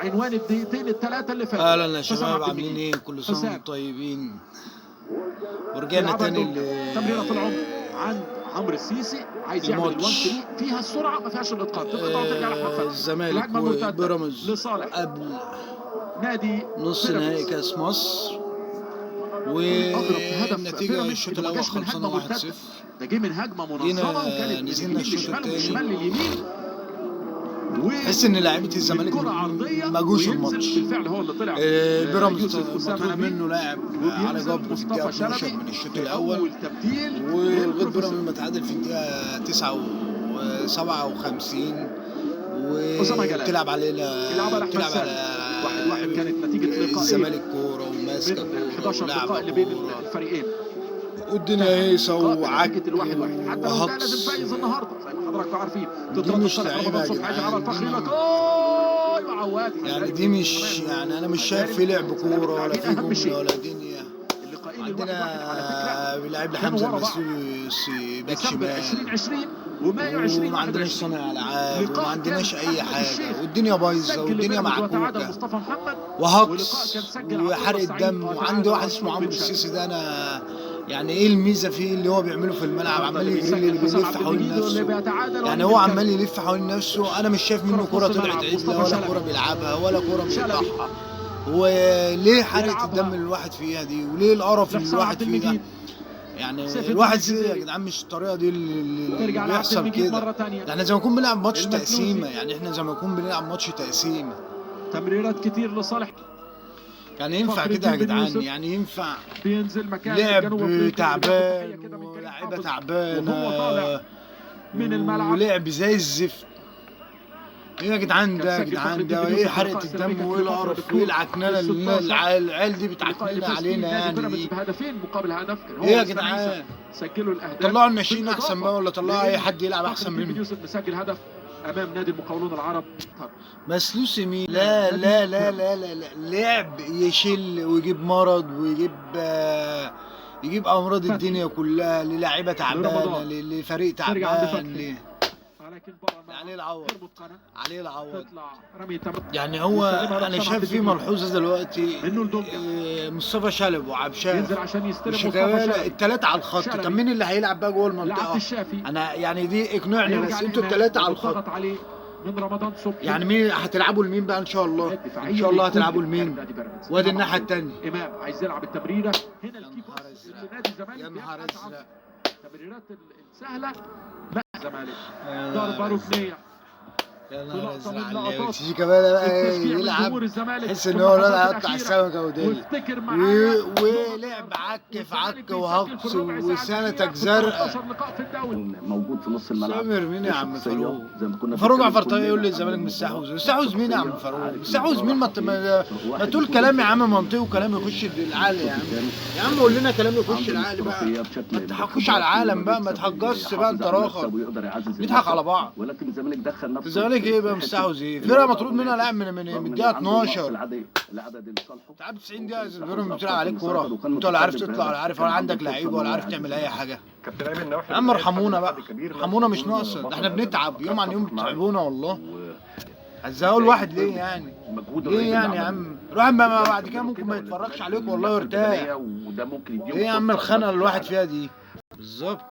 عنوان الدقيقتين الثلاثه اللي فاتوا. اهلا يا شباب، عاملين ايه؟ كل سنه وانتم طيبين. ورجعنا تاني تمريره في العمق عند عمرو السيسي، عايز يعمل الوان فري فيها السرعه ما فيهاش الاتقان، تتقطع وترجع لاحمد فتحي. الزمالك وبيراميدز لصالح قبل نادي نص نهائي كاس مصر، والنتيجه الشوط الاول خلصنا 1-0. ده جه من هجمه منظمه وكانت نزلنا الشوط الثاني شمال لليمين، تحس ان لاعيبه الزمالك ما جوش الماتش. بالفعل هو اللي طلع. بيراميدز مطلوب منه لاعب على جبر في الدقيقه 12 من الشوط الاول، ولغايه بيراميدز متعادل في الدقيقه 57 وبتلعب علينا، بتلعب على 1-1 كانت نتيجه لقاء الزمالك كوره وماسكه كوره 11 لقاء اللي بين الفريقين، والدنيا هيصه وعك ال1-1 حتى لو كان لازم فايز النهارده زي ما حضراتكم عارفين. دي مش لعيبه يعني، دي مش يعني، انا مش شايف في لعب كوره ولا في جمله ولا دنيا. عندنا بيلعب حمزه المسلوسي باك شمال، وما عندناش صانع العاب وما عندناش اي حاجه، والدنيا بايظه والدنيا معكوكه وهقص وحرق الدم. وعندي واحد اسمه عمرو السيسي ده، انا يعني ايه الميزه فيه اللي هو بيعمله في الملعب؟ عمال يجري بيلف حوالين نفسه، يعني هو عمال يلف حوالين نفسه. انا مش شايف منه كره طلعت عدله ولا كره بيلعبها ولا كره بيقطعها. وليه حرقه الدم اللي الواحد فيها دي؟ وليه القرف اللي الواحد فيه ده؟ يعني الواحد يا جدعان مش الطريقه دي اللي بيحصل كده. احنا زي ما نكون بنلعب ماتش تقسيمه، يعني احنا زي ما نكون بنلعب ماتش تقسيمه. تمريرات كتير لصالح، يعني ينفع كده يا جدعان؟ يعني ينفع لعب تعبان ولاعيبه تعبانه من الملعب ولعب زي الزفت؟ ايه يا جدعان ده؟ يا جدعان ده ايه حرقه الدم وايه القرف وايه العكننه اللي العيال دي بتعكنن علينا يعني؟ بهدفين مقابل هدف. ايه يا جدعان؟ سجلوا الاهداف، طلعوا الناشئين احسن بقى ولا طلعوا اي حد يلعب احسن منه؟ يوسف مسجل هدف امام نادي المقاولون العرب. مسلوسي مين؟ لا لا لا لا لا لا، لعب يشل ويجيب مرض ويجيب يجيب امراض الدنيا كلها للاعيبه تعبانه، لفريق تعبان. عليه العوض، عليه العوض. يعني هو انا شايف في ملحوظه دلوقتي، مصطفى شلبي وعبشان وشيكابالا الثلاثه على الخط. طب مين اللي هيلعب بقى جوه المنطقه؟ انا يعني دي اقنعني بس، انتوا الثلاثه على الخط من رمضان صبحي. يعني مين هتلعبوا لمين بقى ان شاء الله؟ ان شاء الله هتلعبوا لمين؟ وادي الناحيه الثانيه امام عايز يلعب التمريره هنا، الكيبوس لنادي الزمالك. يا نهار ازرق، التمريرات السهله لا الزمالك ضربه ركنيه. يا نهار ازرق، شيكابالا بقى يلعب تحس ان هو الولد هيقطع السمكه وديل، ولعب عك في عك وهقص وسنتك زرقاء. موجود في نص الملعب. سامر مين يا عم فاروق؟ فاروق عفر طريق يقول لي الزمالك مستحوذ. مستحوذ مين يا عم فاروق؟ مستحوذ مين؟ ما تقول كلام يا عم منطقي وكلام يخش العقل يا عم. يا عم قول لنا كلام يخش العقل بقى، ما تضحكوش على العالم بقى، ما تهجصش بقى انت راخر، نضحك على بعض. ولكن الزمالك دخل نفسه. الزمالك ايه بقى مستحوذ ايه؟ فرقه مطرود منها لاعب من الدقيقه 12. تعب 90 دقيقه الفرقه بتلعب عليك كوره، انت ولا عارف تطلع ولا عارف، ولا عندك لعيبه ولا عارف تعمل اي حاجه. يا عم ارحمونا بقى، ارحمونا مش ناقصه، ده احنا بنتعب يوم عن يوم، بتتعبونا والله. هزقوا الواحد ليه يعني؟ ليه يعني يا عم؟ الواحد بعد كده ممكن ما يتفرجش عليك والله ويرتاح. ايه يا عم الخنقه اللي الواحد فيها دي؟ بالظبط.